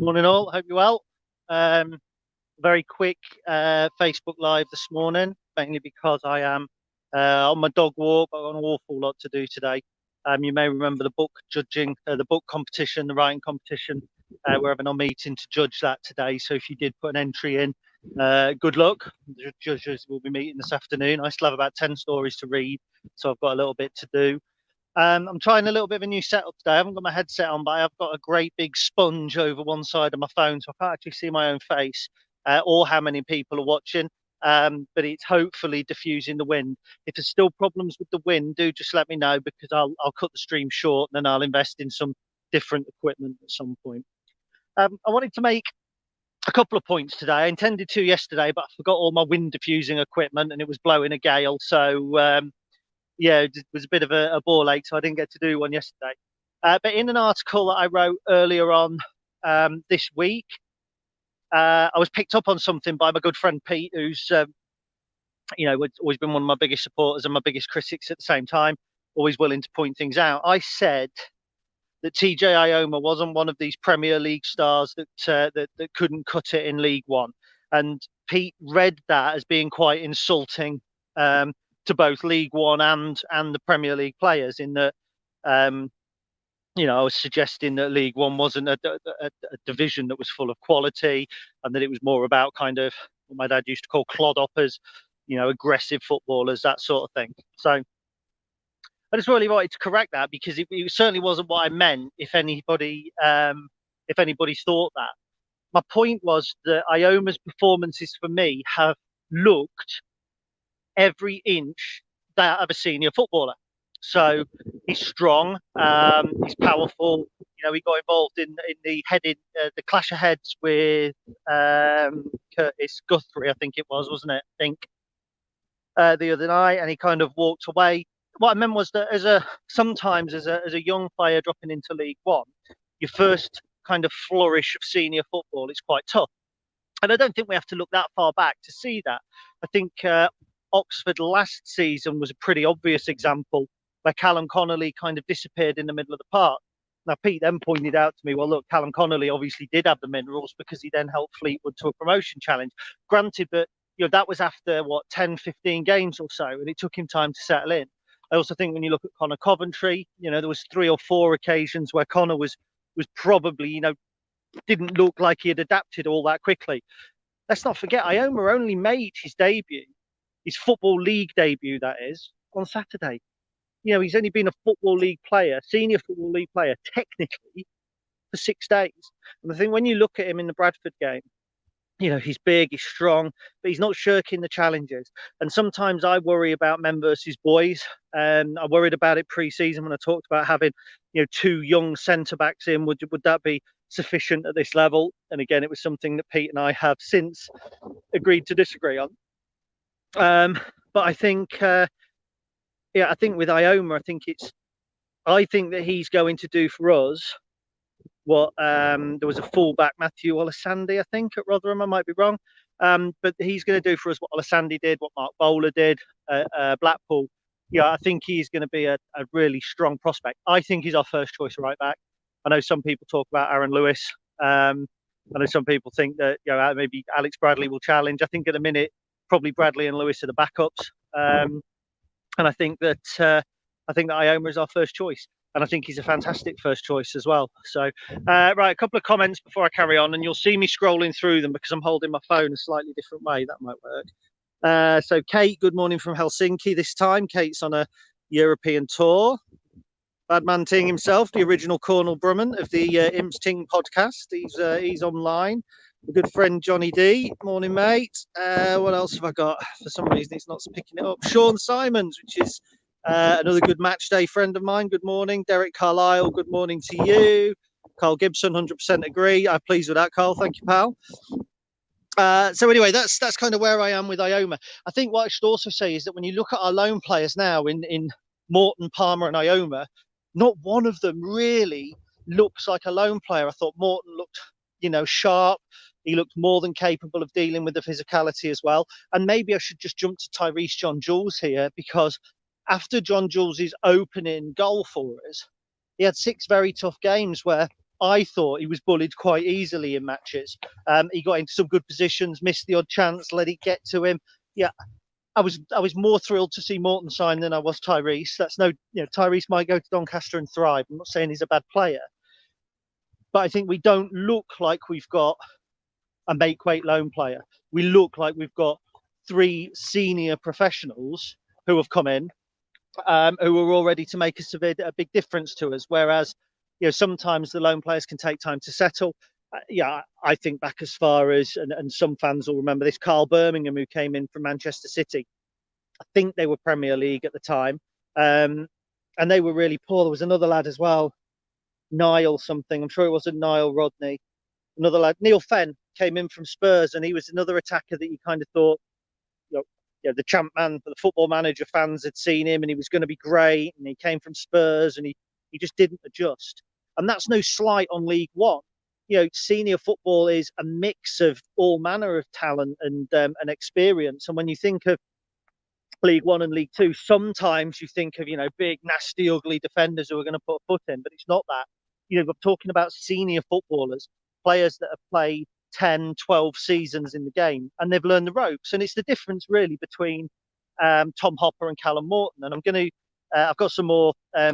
Morning all, hope you're well. Very quick Facebook Live this morning, mainly because I am on my dog walk. I've got an awful lot to do today. You may remember the book judging, the book competition, the writing competition. We're having our meeting to judge that today. So if you did put an entry in, good luck. The judges will be meeting this afternoon. I still have about 10 stories to read, so I've got a little bit to do. I'm trying a little bit of a new setup today. I haven't got my headset on, but I've got a great big sponge over one side of my phone, so I can't actually see my own face or how many people are watching. But it's hopefully diffusing the wind. If there's still problems with the wind, do just let me know, because I'll cut the stream short and then I'll invest in some different equipment at some point. I wanted to make a couple of points today. I intended to yesterday, but I forgot all my wind diffusing equipment and it was blowing a gale. So yeah, it was a bit of a ball ache, so I didn't get to do one yesterday. But in an article that I wrote earlier on this week, I was picked up on something by my good friend Pete, who's always been one of my biggest supporters and my biggest critics at the same time, always willing to point things out. I said that TJ Eyoma wasn't one of these Premier League stars that couldn't cut it in League One, and Pete read that as being quite insulting to both League One and the Premier League players, in that I was suggesting that League One wasn't a division that was full of quality, and that it was more about kind of what my dad used to call clodhoppers, aggressive footballers, that sort of thing. So I just really wanted to correct that, because it certainly wasn't what I meant. If anybody's thought that, my point was that Ioma's performances for me have looked every inch that of a senior footballer. So he's strong, he's powerful. He got involved in the the clash of heads with Curtis Guthrie, I think it was, wasn't it? I think the other night, and he kind of walked away. What I meant was that sometimes as a young player dropping into League One, your first kind of flourish of senior football is quite tough. And I don't think we have to look that far back to see that. I think Oxford last season was a pretty obvious example, where Callum Connolly kind of disappeared in the middle of the park. Now, Pete then pointed out to me, well, look, Callum Connolly obviously did have the minerals, because he then helped Fleetwood to a promotion challenge. Granted, but that was after 10, 15 games or so, and it took him time to settle in. I also think when you look at Connor Coventry, there was 3 or 4 occasions where Connor was probably, didn't look like he had adapted all that quickly. Let's not forget, Eyoma only made his debut, his Football League debut, that is, on Saturday. He's only been a Football League player, senior Football League player, technically, for 6 days. And I think when you look at him in the Bradford game, he's big, he's strong, but he's not shirking the challenges. And sometimes I worry about men versus boys. I worried about it pre-season when I talked about having, 2 young centre-backs in. Would that be sufficient at this level? And again, it was something that Pete and I have since agreed to disagree on. But I think, I think with Eyoma, I think that he's going to do for us what there was a fullback, Matthew Olasandi, I think, at Rotherham. I might be wrong, but he's going to do for us what Olasandi did, what Mark Bowler did at Blackpool. I think he's going to be a really strong prospect. I think he's our first choice right back. I know some people talk about Aaron Lewis. I know some people think that maybe Alex Bradley will challenge. I think at the minute probably Bradley and Lewis are the backups, and I think that Eyoma is our first choice. And I think he's a fantastic first choice as well. So, right, a couple of comments before I carry on, and you'll see me scrolling through them because I'm holding my phone a slightly different way. That might work. So, Kate, good morning from Helsinki this time. Kate's on a European tour. Badman Ting himself, the original Cornel Brumman of the Imps Ting podcast. He's online. A good friend, Johnny D. Morning, mate. What else have I got? For some reason, it's not picking it up. Sean Simons, which is another good match day friend of mine. Good morning. Derek Carlisle, good morning to you. Carl Gibson, 100% agree. I'm pleased with that, Carl. Thank you, pal. So anyway, that's kind of where I am with Eyoma. I think what I should also say is that when you look at our loan players now in Morton, Palmer and Eyoma, not one of them really looks like a loan player. I thought Morton looked, sharp. He looked more than capable of dealing with the physicality as well. And maybe I should just jump to Tyrese John Jules here, because after John Jules's opening goal for us, he had 6 very tough games where I thought he was bullied quite easily in matches. He got into some good positions, missed the odd chance, let it get to him. Yeah, I was more thrilled to see Morton sign than I was Tyrese. That's no, Tyrese might go to Doncaster and thrive. I'm not saying he's a bad player, but I think we don't look like we've got a make weight loan player. We look like we've got 3 senior professionals who have come in, who are all ready to make a big difference to us. Whereas, sometimes the loan players can take time to settle. I think back as far as, and some fans will remember this, Carl Birmingham, who came in from Manchester City. I think they were Premier League at the time, and they were really poor. There was another lad as well, Niall something. I'm sure it wasn't Niall Rodney. Another lad, Neil Fenn, came in from Spurs, and he was another attacker that you kind of thought, the champ man, the Football Manager fans had seen him and he was going to be great, and he came from Spurs and he just didn't adjust. And that's no slight on League One. Senior football is a mix of all manner of talent and experience. And when you think of League One and League Two, sometimes you think of, big, nasty, ugly defenders who are going to put a foot in, but it's not that. We're talking about senior footballers, players that have played 10, 12 seasons in the game, and they've learned the ropes. And it's the difference really between Tom Hopper and Callum Morton. And I've got some more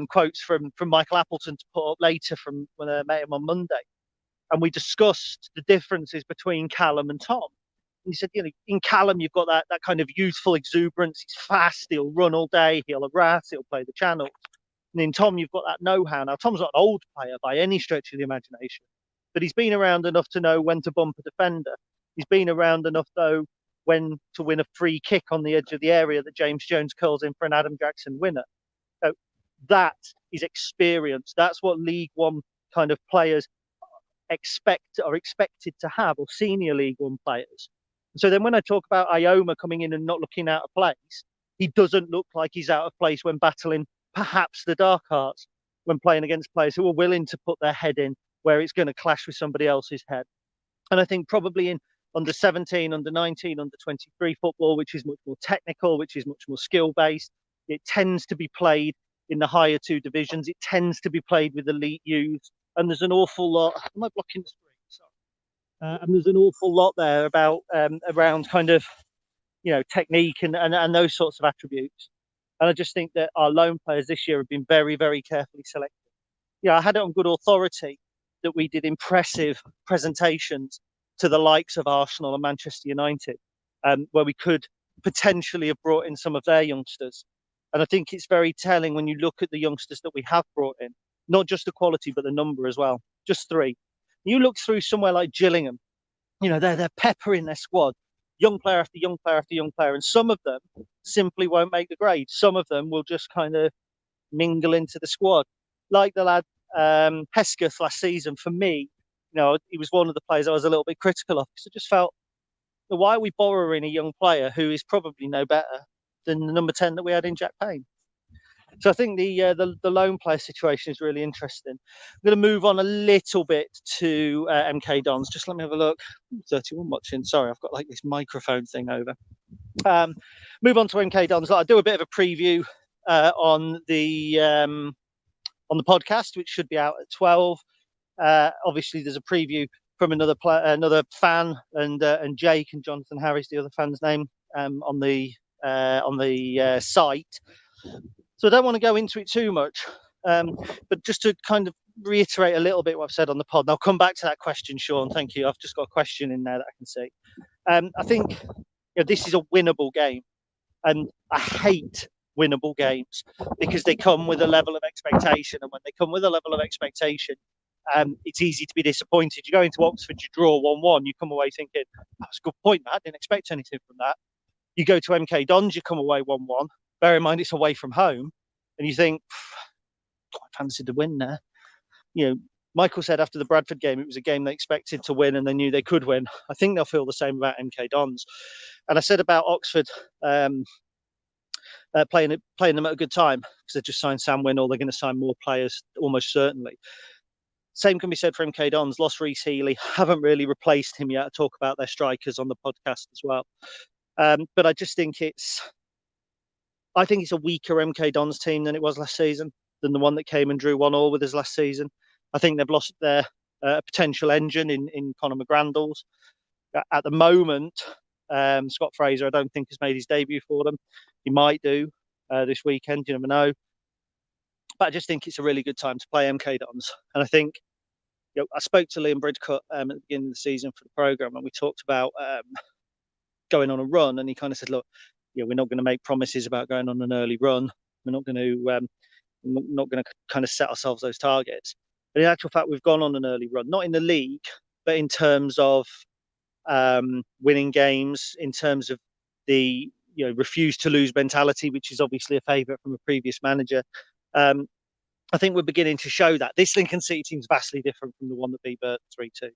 quotes from Michael Appleton to put up later from when I met him on Monday. And we discussed the differences between Callum and Tom. And he said, in Callum, you've got that kind of youthful exuberance. He's fast, he'll run all day, he'll harass, he'll play the channels. And in Tom, you've got that know-how. Now, Tom's not an old player by any stretch of the imagination, but he's been around enough to know when to bump a defender. He's been around enough, though, when to win a free kick on the edge of the area that James Jones curls in for an Adam Jackson winner. So that is experience. That's what League One kind of players are expected to have, or senior League One players. And so then when I talk about Eyoma coming in and not looking out of place, he doesn't look like he's out of place when battling perhaps the dark arts, when playing against players who are willing to put their head in where it's going to clash with somebody else's head. And I think probably in under 17, under 19, under 23 football, which is much more technical, which is much more skill based, it tends to be played in the higher 2 divisions. It tends to be played with elite youths. And there's an awful lot. Am I blocking the screen? Sorry. And there's an awful lot there about around kind of, technique and those sorts of attributes. And I just think that our loan players this year have been very, very carefully selected. I had it on good authority that we did impressive presentations to the likes of Arsenal and Manchester United, where we could potentially have brought in some of their youngsters. And I think it's very telling when you look at the youngsters that we have brought in, not just the quality, but the number as well. Just 3. You look through somewhere like Gillingham, they're peppering their squad, young player after young player after young player. And some of them simply won't make the grade. Some of them will just kind of mingle into the squad. Like the lad Hesketh last season, for me, he was one of the players I was a little bit critical of, because I just felt, why are we borrowing a young player who is probably no better than the number 10 that we had in Jack Payne? So I think the loan player situation is really interesting. I'm going to move on a little bit to MK Dons. Just let me have a look. 31 watching. Sorry, I've got like this microphone thing over. Move on to MK Dons. I'll do a bit of a preview on the podcast, which should be out at 12. Obviously, there's a preview from another fan, and Jake and Jonathan Harris, the other fan's name, on the site. So I don't want to go into it too much, but just to kind of reiterate a little bit what I've said on the pod, and I'll come back to that question, Sean. Thank you. I've just got a question in there that I can see. I think this is a winnable game, and I hate winnable games because they come with a level of expectation, and when they come with a level of expectation, it's easy to be disappointed. You go into Oxford, you draw 1-1, you come away thinking, that's a good point, Matt. I didn't expect anything from that. You go to MK Dons, you come away 1-1. Bear in mind, it's away from home. And you think, I fancied the win there. Michael said after the Bradford game, it was a game they expected to win and they knew they could win. I think they'll feel the same about MK Dons. And I said about Oxford playing them at a good time because they just signed Sam Winnall. They're going to sign more players, almost certainly. Same can be said for MK Dons. Lost Reece Healy, haven't really replaced him yet. I talk about their strikers on the podcast as well. But I just think it's a weaker MK Dons team than it was last season, than the one that came and drew 1-1 with us last season. I think they've lost their a potential engine in Conor McGrandles. At the moment, Scott Fraser, I don't think has made his debut for them. He might do this weekend. You never know. But I just think it's a really good time to play MK Dons. And I think I spoke to Liam Bridcut at the beginning of the season for the programme, and we talked about going on a run. And he kind of said, look, we're not going to make promises about going on an early run. We're not going to kind of set ourselves those targets. But in actual fact, we've gone on an early run, not in the league, but in terms of winning games, in terms of the refuse to lose mentality, which is obviously a favourite from a previous manager. I think we're beginning to show that. This Lincoln City team is vastly different from the one that beat Burton 3-2.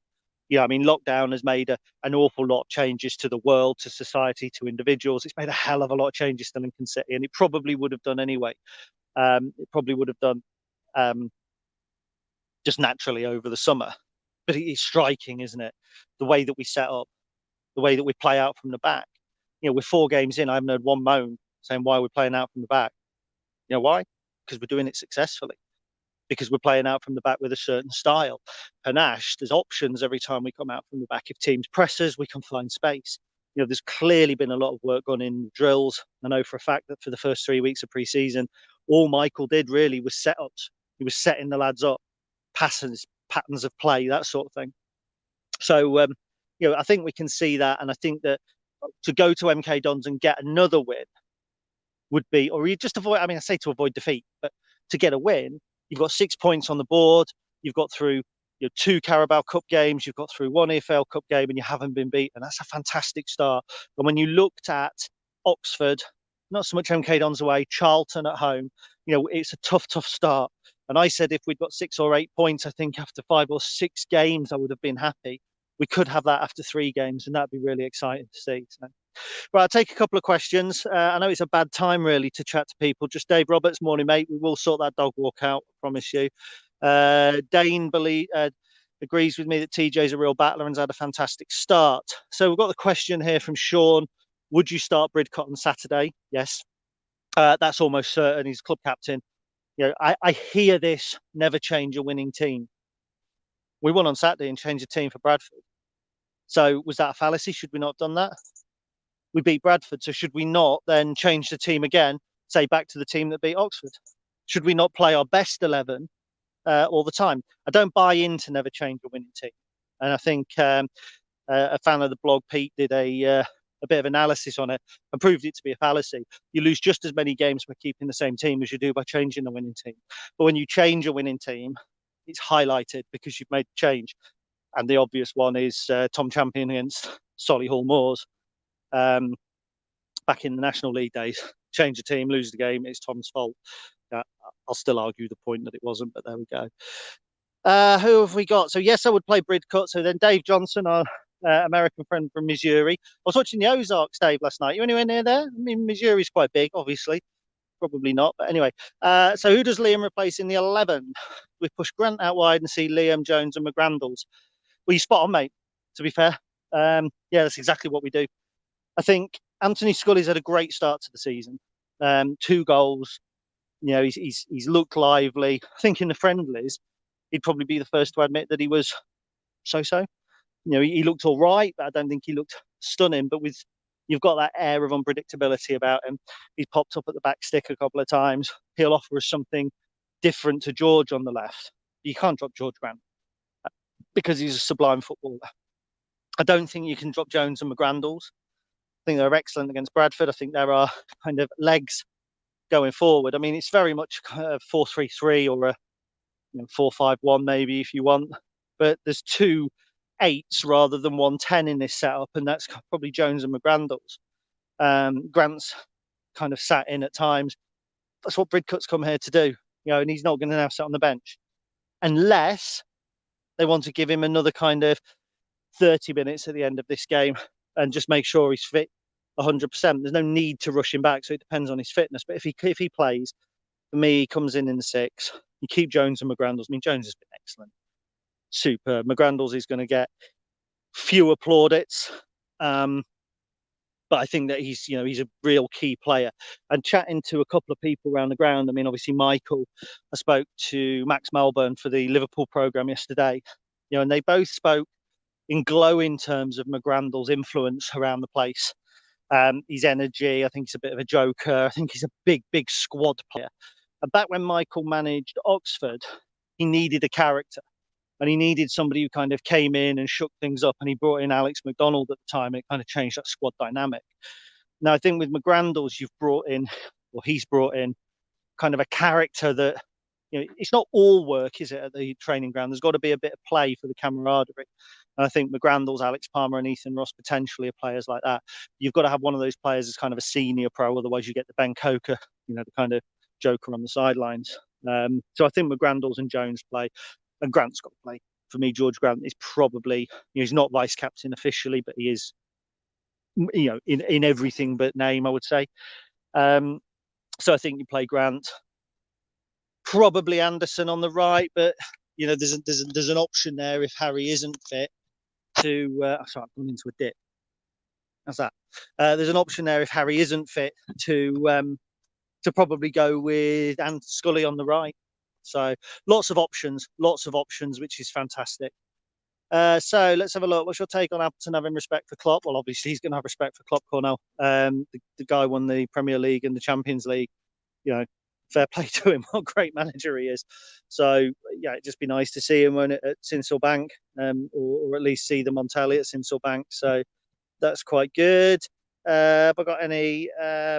I mean, lockdown has made an awful lot of changes to the world, to society, to individuals. It's made a hell of a lot of changes to Lincoln City, and it probably would have done anyway. It probably would have done just naturally over the summer. But it is striking, isn't it? The way that we set up, the way that we play out from the back. We're 4 games in. I haven't heard one moan saying why we're playing out from the back. Why? Because we're doing it successfully. Because we're playing out from the back with a certain style. Panache, there's options every time we come out from the back. If teams press us, we can find space. There's clearly been a lot of work gone in drills. I know for a fact that for the first 3 weeks of pre-season, all Michael did really was set ups. He was setting the lads up, patterns of play, that sort of thing. So, I think we can see that. And I think that to go to MK Dons and get another win would be, or you just avoid, I say to avoid defeat, but to get a win, you've got 6 points on the board. You've got through 2 Carabao Cup games. You've got through 1 EFL Cup game, and you haven't been beaten. That's a fantastic start. And when you looked at Oxford, not so much MK Dons away, Charlton at home, it's a tough start. And I said if we'd got 6 or 8 points, I think after 5 or 6 games, I would have been happy. We could have that after 3 games, and that'd be really exciting to see. So. Right, I'll take a couple of questions. I know it's a bad time, really, to chat to people. Just Dave Roberts, morning, mate. We will sort that dog walk out, I promise you. Dane agrees with me that TJ's a real battler and's had a fantastic start. So we've got the question here from Sean. Would you start Bridcut on Saturday? Yes. That's almost certain. He's club captain. I hear this, never change a winning team. We won on Saturday and changed the team for Bradford. So was that a fallacy? Should we not have done that? We beat Bradford, so should we not then change the team again, say back to the team that beat Oxford? Should we not play our best 11 all the time? I don't buy into never change a winning team. And I think a fan of the blog, Pete, did a bit of analysis on it and proved it to be a fallacy. You lose just as many games by keeping the same team as you do by changing the winning team. But when you change a winning team, it's highlighted because you've made a change. And the obvious one is Tom Champion against Solihull Moors. Back in the National League days, change the team, lose the game, it's Tom's fault. I'll still argue the point that it wasn't, but there we go. Who have we got? So yes, I would play Bridcut. So then Dave Johnson, our American friend from Missouri. I was watching the Ozarks, Dave, last night. You anywhere near there? I mean, Missouri's quite big, obviously. Probably not, but anyway. So who does Liam replace in the 11? We push Grant out wide and see Liam, Jones and McGrandles. Well, you spot on, mate, to be fair. Yeah, that's exactly what we do. I think Anthony Scully's had a great start to the season. 2 goals. He's looked lively. I think in the friendlies, he'd probably be the first to admit that he was so-so. He looked all right, but I don't think he looked stunning. But you've got that air of unpredictability about him. He's popped up at the back stick a couple of times. He'll offer us something different to George on the left. You can't drop George Grant because he's a sublime footballer. I don't think you can drop Jones and McGrandles. I think they're excellent against Bradford. I think there are kind of legs going forward. I mean, it's very much kind of 4-3-3 or a 4-5-1 maybe if you want. But there's 2 8s rather than 1 10 in this setup, and that's probably Jones and McGrandles. Grant's kind of sat in at times. That's what Bridcut's come here to do, and he's not going to now sit on the bench unless they want to give him another kind of 30 minutes at the end of this game and just make sure he's fit 100%. There's no need to rush him back, so it depends on his fitness. But if he plays, for me, he comes in the 6. You keep Jones and McGrandles. I mean, Jones has been excellent, super. McGrandles is going to get fewer plaudits, but I think that he's a real key player. And chatting to a couple of people around the ground, I mean, obviously Michael, I spoke to Max Melbourne for the Liverpool programme yesterday. and they both spoke in glowing terms of McGrandle's influence around the place. His energy, I think he's a bit of a joker. I think he's a big squad player. And back when Michael managed Oxford, he needed a character. And he needed somebody who kind of came in and shook things up. And he brought in Alex McDonald at the time. And it kind of changed that squad dynamic. Now, I think with McGrandles, he's brought in kind of a character that, it's not all work, is it, at the training ground? There's got to be a bit of play for the camaraderie. And I think McGrandles, Alex Palmer and Ethan Ross potentially are players like that. You've got to have one of those players as kind of a senior pro, otherwise you get the Ben Coker, the kind of joker on the sidelines. So I think McGrandles and Jones play, and Grant's got to play. For me, George Grant is probably, he's not vice captain officially, but he is, in everything but name, I would say. So I think you play Grant, probably Anderson on the right, but there's an option there if Harry isn't fit to. Sorry, I've gone into a dip. How's that? There's an option there if Harry isn't fit to probably go with Scully on the right. So lots of options, which is fantastic. So let's have a look. What's your take on Appleton having respect for Klopp? Well, obviously he's going to have respect for Klopp, Cornell. The guy won the Premier League and the Champions League. Fair play to him. What a great manager he is. So yeah, it'd just be nice to see him at Sinsel Bank, or at least see the Montelli at Sinsel Bank. So that's quite good. Have I got any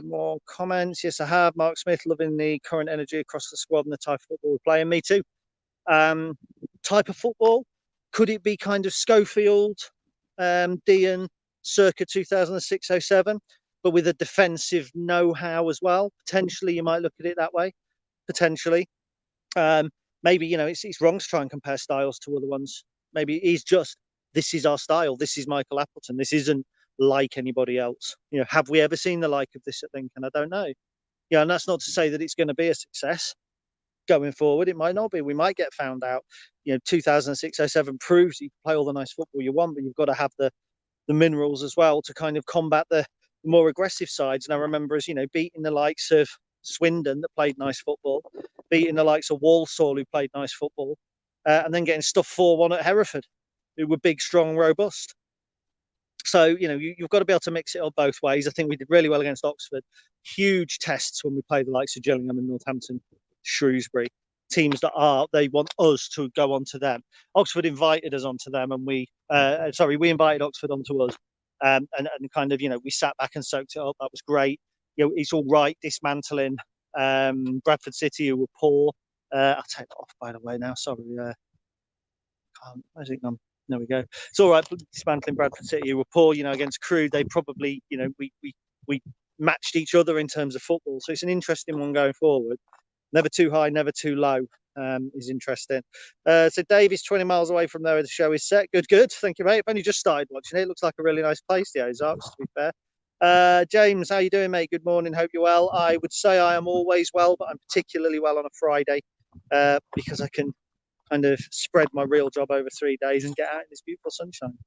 more comments? Yes, I have. Mark Smith, loving the current energy across the squad and the type of football we're playing. Me too. Type of football, could it be kind of Schofield, Dean, circa 2006-07, but with a defensive know-how as well? Potentially, you might look at it that way. Potentially. Maybe, it's wrong to try and compare styles to other ones. Maybe it is just, this is our style. This is Michael Appleton. This isn't like anybody else. Have we ever seen the like of this at Lincoln? I don't know. And that's not to say that it's going to be a success going forward. It might not be. We might get found out. 2006-07 proves you can play all the nice football you want, but you've got to have the minerals as well to kind of combat the more aggressive sides. And I remember us, beating the likes of Swindon that played nice football, beating the likes of Walsall who played nice football, and then getting stuffed 4-1 at Hereford, who were big, strong, robust. So, you've got to be able to mix it up both ways. I think we did really well against Oxford. Huge tests when we played the likes of Gillingham and Northampton, Shrewsbury, teams that they want us to go on to them. Oxford invited us onto them, and we invited Oxford onto us. And kind of, we sat back and soaked it up. That was great. It's all right dismantling Bradford City, who were poor. I'll take that off, by the way, now. Sorry. Where's it gone? There we go. It's all right dismantling Bradford City, who were poor, against Crewe. They probably, we matched each other in terms of football. So it's an interesting one going forward. Never too high, never too low. Is interesting. So Dave is 20 miles away from there. The show is set. Good. Thank you, mate. I've only just started watching it. It looks like a really nice place, the Ozarks, to be fair. James, how you doing, mate? Good morning. Hope you're well. I would say I am always well, but I'm particularly well on a Friday because I can kind of spread my real job over 3 days and get out in this beautiful sunshine.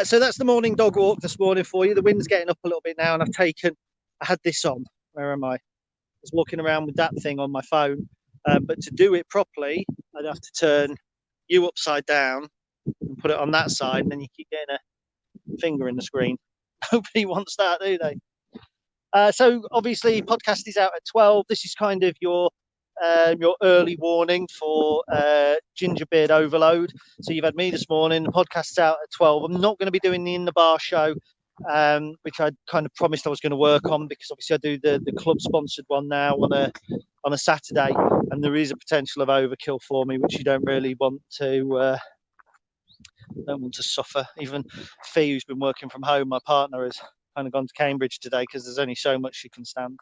So that's the morning dog walk this morning for you. The wind's getting up a little bit now, and I had this on. Where am I? I was walking around with that thing on my phone, but to do it properly, I'd have to turn you upside down and put it on that side, and then you keep getting a finger in the screen. Nobody wants that, do they? So obviously, podcast is out at 12. This is kind of your early warning for Gingerbeard overload. So you've had me this morning. The podcast's out at 12. I'm not going to be doing the In the Bar show, which I kind of promised I was going to work on, because obviously I do the club sponsored one now on a Saturday, and there is a potential of overkill for me, which you don't really want to suffer. Even Fee, who's been working from home, my partner, has kind of gone to Cambridge today because there's only so much she can stand.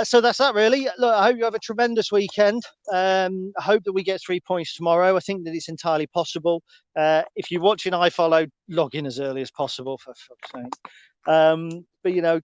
So that's that, really. Look, I hope you have a tremendous weekend. I hope that we get 3 points tomorrow. I think that it's entirely possible. If you're watching iFollow, log in as early as possible, for fuck's sake. But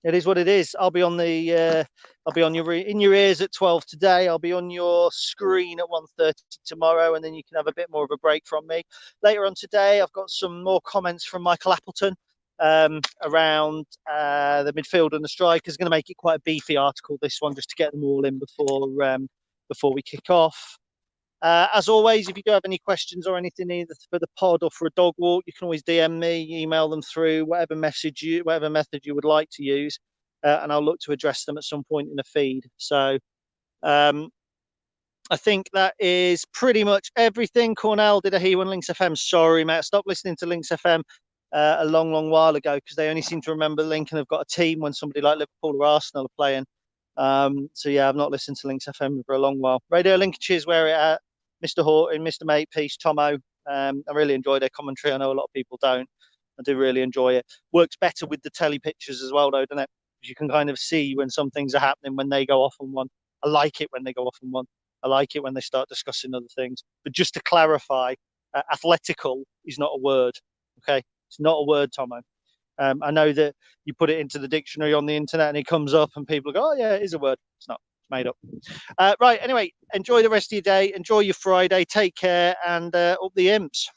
it is what it is. I'll be on in your ears at 12 today. I'll be on your screen at 1:30 tomorrow, and then you can have a bit more of a break from me. Later on today, I've got some more comments from Michael Appleton around the midfield and the strikers. Going to make it quite a beefy article, this one, just to get them all in before we kick off. As always, if you do have any questions or anything, either for the pod or for a dog walk, you can always DM me, email them through whatever method you would like to use, and I'll look to address them at some point in the feed. So um, I think that is pretty much everything. Cornell, did I hear you on Links FM? Sorry, mate. I stopped listening to Links FM a long, long while ago because they only seem to remember Link and have got a team when somebody like Liverpool or Arsenal are playing. So yeah, I've not listened to Links FM for a long while. Radio Linkage's where it at. Mr. Horton, Mr. Makepeace, Tomo. I really enjoy their commentary. I know a lot of people don't. I do really enjoy it. Works better with the telly pictures as well, though, doesn't it? Because you can kind of see when some things are happening when they go off on one. I like it when they go off on one. I like it when they start discussing other things. But just to clarify, athletical is not a word. Okay, it's not a word, Tomo. I know that you put it into the dictionary on the internet and it comes up and people go, oh, yeah, it is a word. It's not. It's made up. Right. Anyway, enjoy the rest of your day. Enjoy your Friday. Take care and up the imps.